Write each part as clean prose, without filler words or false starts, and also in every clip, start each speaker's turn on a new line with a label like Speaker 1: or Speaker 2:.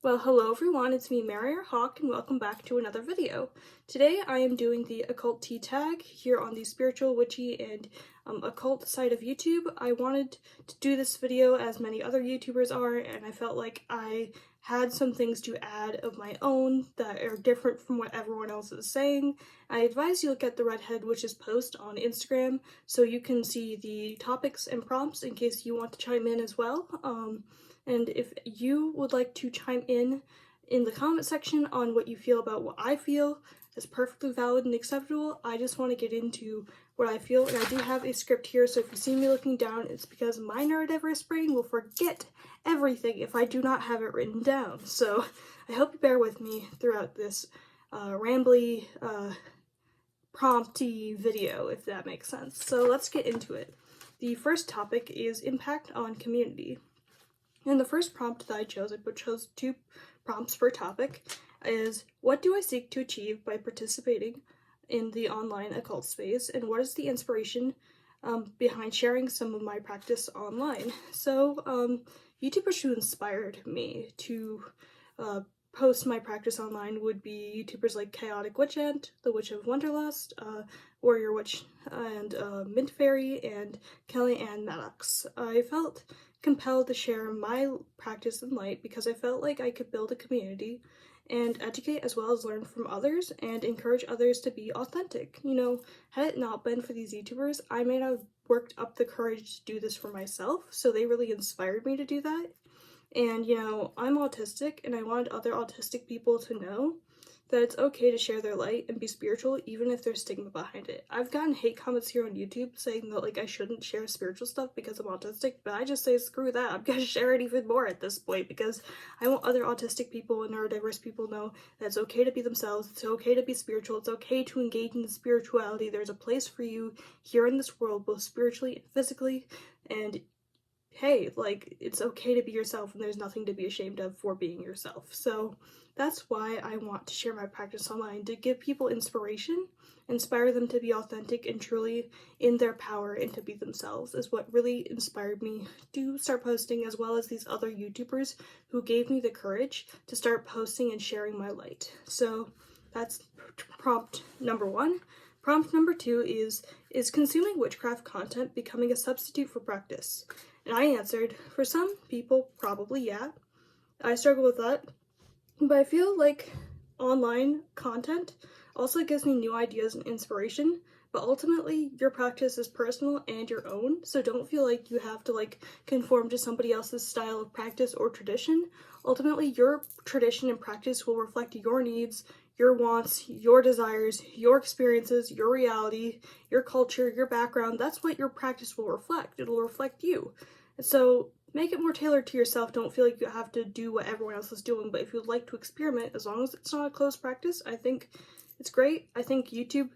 Speaker 1: Well, hello everyone, it's me, Marier Hawk, and welcome back to another video. Today I am doing the occult tea tag here on the spiritual, witchy, and occult side of YouTube. I wanted to do this video as many other YouTubers are, and I felt like I had some things to add of my own that are different from what everyone else is saying. I advise you look at the Redhead Witches post on Instagram so you can see the topics and prompts in case you want to chime in as well. And if you would like to chime in the comment section on what you feel about what I feel, is perfectly valid and acceptable. I just want to get into what I feel, and I do have a script here, so if you see me looking down, it's because my NeuroDiverse brain will forget everything if I do not have it written down. So I hope you bear with me throughout this rambly, prompty video, if that makes sense. So let's get into it. The first topic is impact on community. And the first prompt that I chose two prompts per topic, is what do I seek to achieve by participating in the online occult space, and what is the inspiration behind sharing some of my practice online? So YouTubers who inspired me to post my practice online would be YouTubers like Chaotic Witch Ant, The Witch of Wonderlust, Warrior Witch, and Mint Fairy, and Kelly Ann Maddox. I felt compelled to share my practice in light because I felt like I could build a community and educate as well as learn from others and encourage others to be authentic. You know, had it not been for these YouTubers, I may not have worked up the courage to do this for myself, so they really inspired me to do that. And, you know, I'm autistic, and I wanted other autistic people to know that it's okay to share their light and be spiritual, even if there's stigma behind it. I've gotten hate comments here on YouTube saying that, like, I shouldn't share spiritual stuff because I'm autistic, but I just say, screw that, I'm gonna share it even more at this point, because I want other autistic people and neurodiverse people know that it's okay to be themselves, it's okay to be spiritual, it's okay to engage in spirituality. There's a place for you here in this world, both spiritually and physically, and hey, like, it's okay to be yourself, and there's nothing to be ashamed of for being yourself. So that's why I want to share my practice online, to give people inspiration, inspire them to be authentic and truly in their power and to be themselves, is what really inspired me to start posting, as well as these other YouTubers who gave me the courage to start posting and sharing my light. So that's prompt number one. Prompt number two is consuming witchcraft content becoming a substitute for practice? And I answered, for some people, probably yeah. I struggle with that, but I feel like online content also gives me new ideas and inspiration, but ultimately your practice is personal and your own, so don't feel like you have to like conform to somebody else's style of practice or tradition. Ultimately, your tradition and practice will reflect your needs, your wants, your desires, your experiences, your reality, your culture, your background. That's what your practice will reflect. It'll reflect you. So make it more tailored to yourself. Don't feel like you have to do what everyone else is doing, but if you'd like to experiment, as long as it's not a closed practice, I think it's great. I think YouTube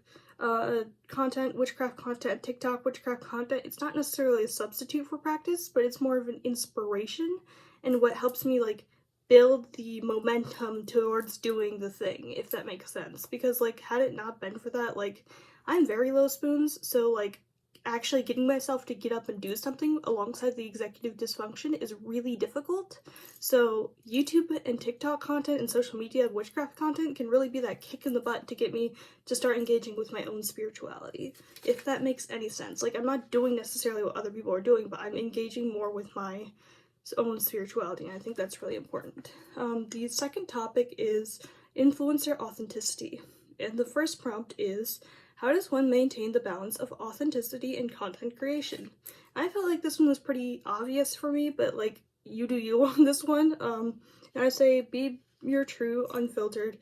Speaker 1: content, witchcraft content, TikTok witchcraft content, it's not necessarily a substitute for practice, but it's more of an inspiration and what helps me like build the momentum towards doing the thing, if that makes sense. Because like, had it not been for that, like, I'm very low spoons, so like actually getting myself to get up and do something alongside the executive dysfunction is really difficult. So YouTube and TikTok content and social media and witchcraft content can really be that kick in the butt to get me to start engaging with my own spirituality, if that makes any sense. Like, I'm not doing necessarily what other people are doing, but I'm engaging more with my own spirituality, and I think that's really important. The second topic is influencer authenticity, and the first prompt is, how does one maintain the balance of authenticity and content creation? I felt like this one was pretty obvious for me, but like, you do you on this one. And I say, be your true, unfiltered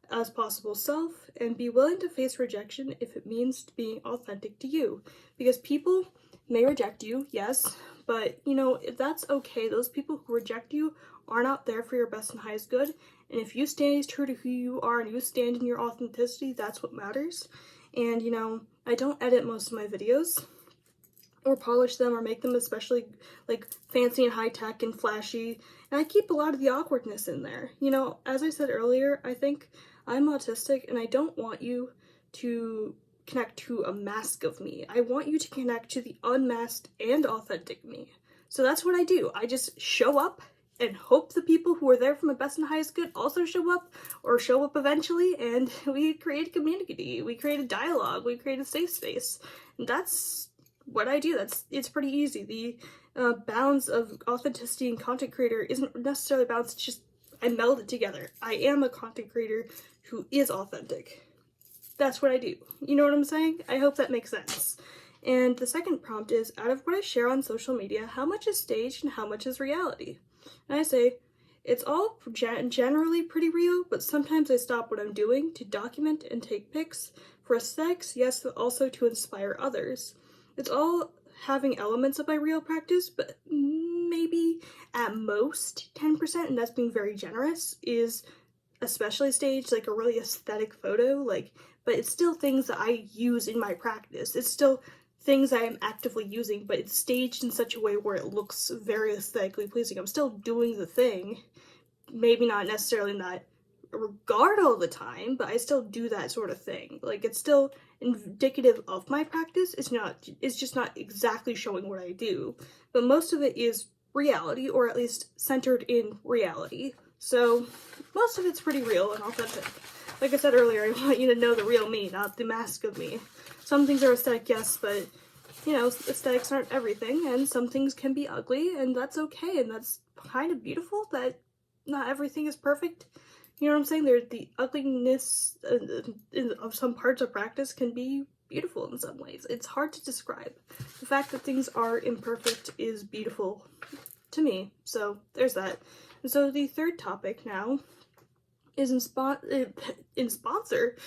Speaker 1: as possible self, and be willing to face rejection if it means being authentic to you. Because people may reject you, yes, but you know, that's okay. Those people who reject you are not there for your best and highest good, and if you stand true to who you are and you stand in your authenticity, that's what matters. And, you know, I don't edit most of my videos or polish them or make them especially like fancy and high tech and flashy. And I keep a lot of the awkwardness in there. You know, as I said earlier, I think I'm autistic and I don't want you to connect to a mask of me. I want you to connect to the unmasked and authentic me. So that's what I do. I just show up and hope the people who are there for my best and highest good also show up, or show up eventually, and we create a community, we create a dialogue, we create a safe space. And that's what I do. It's pretty easy. The balance of authenticity and content creator isn't necessarily balanced, it's just I meld it together. I am a content creator who is authentic. That's what I do. You know what I'm saying? I hope that makes sense. And the second prompt is, out of what I share on social media, how much is staged and how much is reality? And I say, it's all generally pretty real, but sometimes I stop what I'm doing to document and take pics for aesthetics, yes, but also to inspire others. It's all having elements of my real practice, but maybe at most 10%, and that's being very generous, is especially staged, like a really aesthetic photo, but it's still things that I use in my practice. It's still things I am actively using, but it's staged in such a way where it looks very aesthetically pleasing. I'm still doing the thing, maybe not necessarily in that regard all the time, but I still do that sort of thing. Like, it's still indicative of my practice. It's just not exactly showing what I do, but most of it is reality, or at least centered in reality. So most of it's pretty real and authentic. Like I said earlier, I want you to know the real me, not the mask of me. Some things are aesthetic, yes, but, aesthetics aren't everything, and some things can be ugly, and that's okay, and that's kind of beautiful that not everything is perfect. You know what I'm saying? The ugliness of some parts of practice can be beautiful in some ways. It's hard to describe. The fact that things are imperfect is beautiful to me, so there's that. And so the third topic now is imposter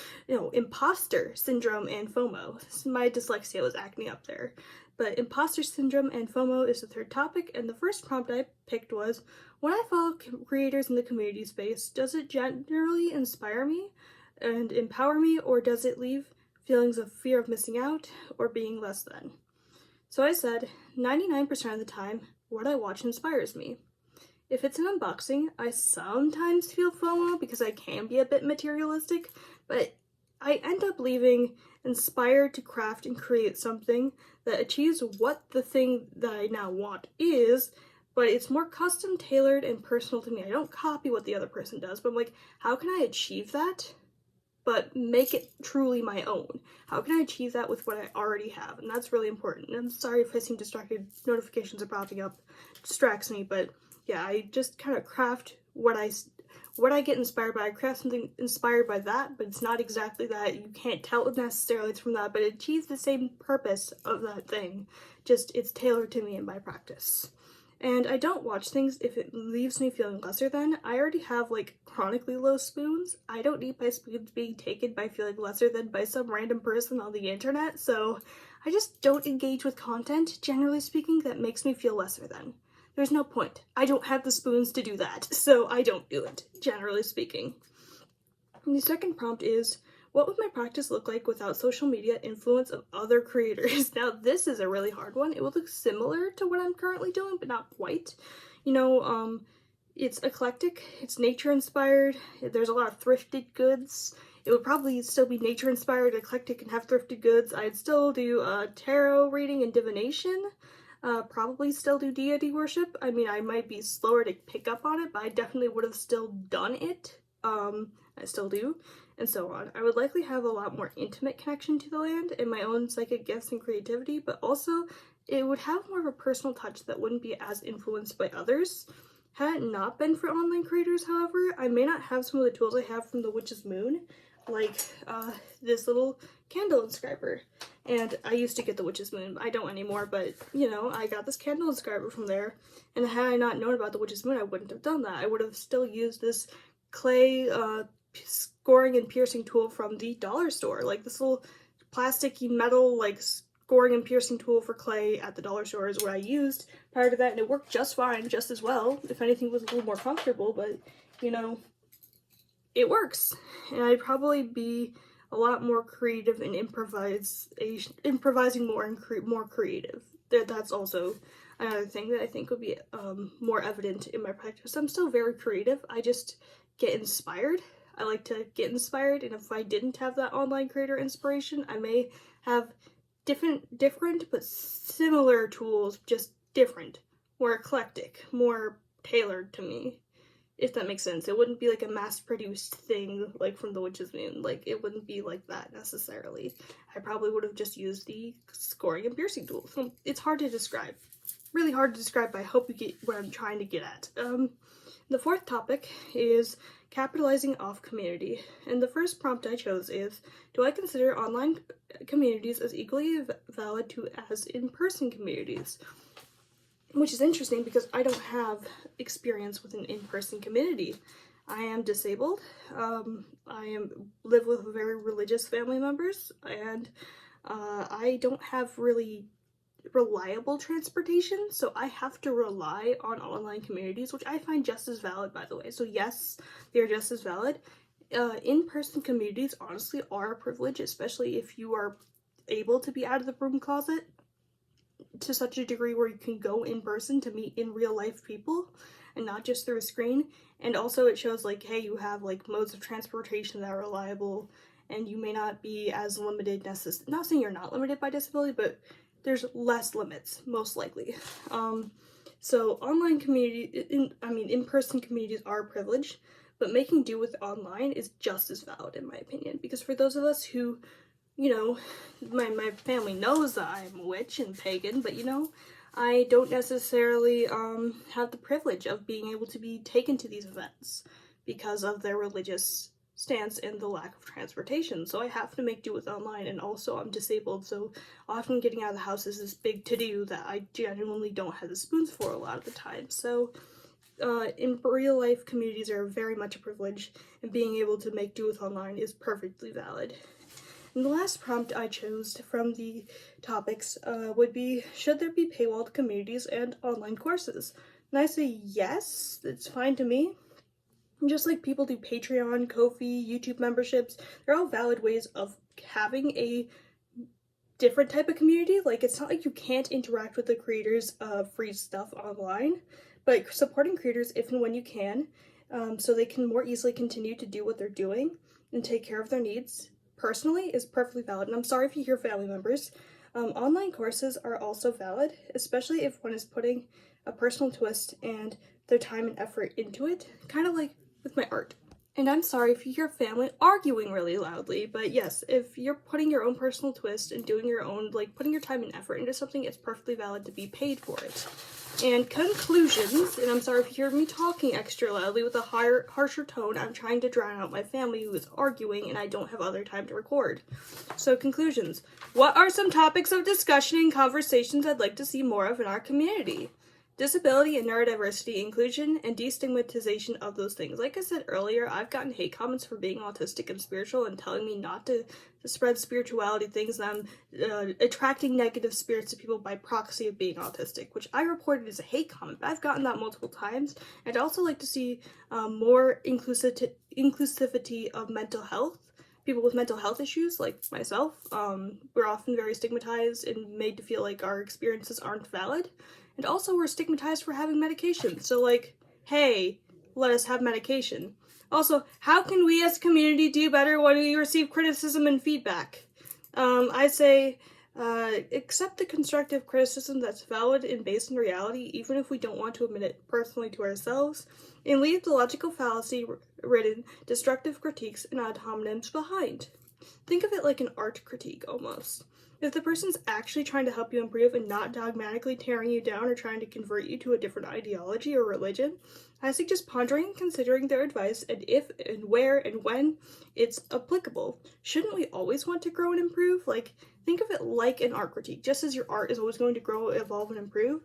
Speaker 1: syndrome and FOMO. My dyslexia was acting up there. But imposter syndrome and FOMO is the third topic, and the first prompt I picked was, when I follow creators in the community space, does it generally inspire me and empower me, or does it leave feelings of fear of missing out or being less than? So I said, 99% of the time, what I watch inspires me. If it's an unboxing, I sometimes feel FOMO because I can be a bit materialistic, but I end up leaving inspired to craft and create something that achieves what the thing that I now want is, but it's more custom tailored and personal to me. I don't copy what the other person does, but I'm like, how can I achieve that, but make it truly my own? How can I achieve that with what I already have? And that's really important. And I'm sorry if I seem distracted. Notifications are popping up. It distracts me, but yeah, I just kind of craft what I get inspired by. I craft something inspired by that, but it's not exactly that. You can't tell necessarily it's from that, but it achieves the same purpose of that thing. Just, it's tailored to me in my practice. And I don't watch things if it leaves me feeling lesser than. I already have, chronically low spoons. I don't need my spoons being taken by feeling lesser than by some random person on the internet, so I just don't engage with content, generally speaking, that makes me feel lesser than. There's no point. I don't have the spoons to do that, so I don't do it, generally speaking. And the second prompt is, what would my practice look like without social media influence of other creators? Now, this is a really hard one. It would look similar to what I'm currently doing, but not quite. It's eclectic, it's nature-inspired, there's a lot of thrifted goods. It would probably still be nature-inspired, eclectic, and have thrifted goods. I'd still do tarot reading and divination. Probably still do deity worship. I mean, I might be slower to pick up on it, but I definitely would have still done it. I still do, and so on. I would likely have a lot more intimate connection to the land and my own psychic gifts and creativity, but also it would have more of a personal touch that wouldn't be as influenced by others. Had it not been for online creators, however, I may not have some of the tools I have from the Witch's Moon, like this little candle inscriber. And I used to get the Witch's Moon. I don't anymore, but, I got this candle inscriber from there. And had I not known about the Witch's Moon, I wouldn't have done that. I would have still used this clay scoring and piercing tool from the dollar store. Like, this little plasticky metal, scoring and piercing tool for clay at the dollar store is what I used prior to that. And it worked just fine, just as well. If anything, it was a little more comfortable, but, it works. And I'd probably be a lot more creative and improvising more and more creative. That's also another thing that I think would be more evident in my practice. I'm still very creative. I just get inspired. I like to get inspired, and if I didn't have that online creator inspiration, I may have different but similar tools, just different, more eclectic, more tailored to me, if that makes sense. It wouldn't be like a mass-produced thing, like from the Witch's Moon. Like, it wouldn't be like that necessarily. I probably would have just used the scoring and piercing tool. So it's hard to describe. Really hard to describe, but I hope you get what I'm trying to get at. The fourth topic is capitalizing off community. And the first prompt I chose is, do I consider online communities as equally valid as in-person communities? Which is interesting because I don't have experience with an in-person community. I am disabled. I live with very religious family members, and I don't have really reliable transportation, so I have to rely on online communities, which I find just as valid, by the way. So yes, they're just as valid. In-person communities honestly are a privilege, especially if you are able to be out of the broom closet to such a degree where you can go in person to meet in real life people and not just through a screen. And also it shows like, hey, you have like modes of transportation that are reliable, and you may not be as limited not saying you're not limited by disability, but there's less limits, most likely. So online in-person communities are a privilege, but making do with online is just as valid in my opinion, because for those of us who, you know, my family knows that I'm a witch and pagan, but you know, I don't necessarily have the privilege of being able to be taken to these events because of their religious stance and the lack of transportation. So I have to make do with online, and also I'm disabled, so often getting out of the house is this big to-do that I genuinely don't have the spoons for a lot of the time. So in real life communities are very much a privilege, and being able to make do with online is perfectly valid. And the last prompt I chose from the topics would be, should there be paywalled communities and online courses? And I say yes, it's fine to me. Just like people do Patreon, Ko-fi, YouTube memberships, they're all valid ways of having a different type of community. Like, it's not like you can't interact with the creators of free stuff online, but supporting creators if and when you can, so they can more easily continue to do what they're doing and take care of their needs, personally, is perfectly valid. And I'm sorry if you hear family members. Online courses are also valid, especially if one is putting a personal twist and their time and effort into it, kind of like with my art. And I'm sorry if you hear family arguing really loudly, but yes, if you're putting your own personal twist and doing your own, like, putting your time and effort into something, it's perfectly valid to be paid for it. And conclusions, and I'm sorry if you hear me talking extra loudly with a harsher tone, I'm trying to drown out my family who is arguing and I don't have other time to record. So conclusions. What are some topics of discussion and conversations I'd like to see more of in our community? Disability and neurodiversity, inclusion, and destigmatization of those things. Like I said earlier, I've gotten hate comments for being autistic and spiritual and telling me not to spread spirituality things, and I'm attracting negative spirits to people by proxy of being autistic, which I reported as a hate comment, but I've gotten that multiple times. I'd also like to see more inclusivity of mental health. People with mental health issues, like myself, we're often very stigmatized and made to feel like our experiences aren't valid. And also we're stigmatized for having medication. So like, hey, let us have medication. Also, how can we as a community do better when we receive criticism and feedback? I say, accept the constructive criticism that's valid and based in reality, even if we don't want to admit it personally to ourselves, and leave the logical fallacy-ridden destructive critiques and ad hominems behind. Think of it like an art critique, almost. If the person's actually trying to help you improve and not dogmatically tearing you down or trying to convert you to a different ideology or religion, I suggest pondering and considering their advice, and if and where and when it's applicable. Shouldn't we always want to grow and improve? Like, think of it like an art critique. Just as your art is always going to grow, evolve, and improve,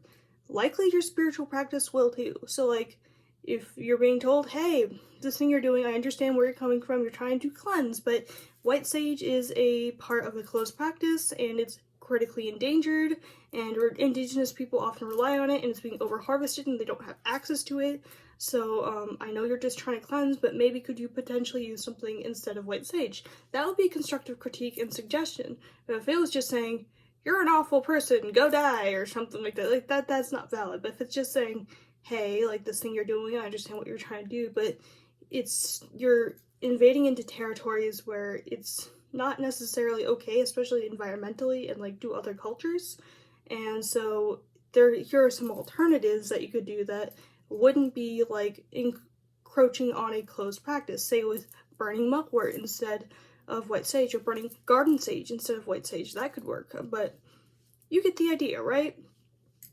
Speaker 1: likely your spiritual practice will too. So like, if you're being told, hey, this thing you're doing, I understand where you're coming from, you're trying to cleanse, but white sage is a part of a closed practice and it's critically endangered, and indigenous people often rely on it, and it's being over-harvested and they don't have access to it. So I know you're just trying to cleanse, but maybe could you potentially use something instead of white sage? That would be constructive critique and suggestion. But if it was just saying, you're an awful person, go die, or something like that, that's not valid. But if it's just saying, hey, like, this thing you're doing, I understand what you're trying to do, but you're invading into territories where it's not necessarily okay, especially environmentally and like to other cultures. And so here are some alternatives that you could do that wouldn't be like encroaching on a closed practice. Say with burning mugwort instead of white sage, or burning garden sage instead of white sage. That could work, but you get the idea, right?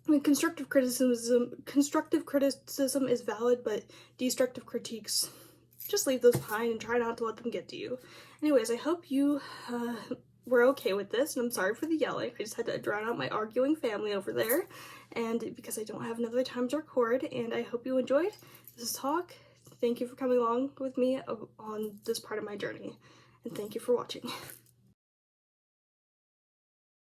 Speaker 1: I mean, constructive criticism is valid, but destructive critiques, just leave those behind and try not to let them get to you. Anyways, I hope you were okay with this, and I'm sorry for the yelling. I just had to drown out my arguing family over there, and because I don't have another time to record, and I hope you enjoyed this talk. Thank you for coming along with me on this part of my journey, and thank you for watching.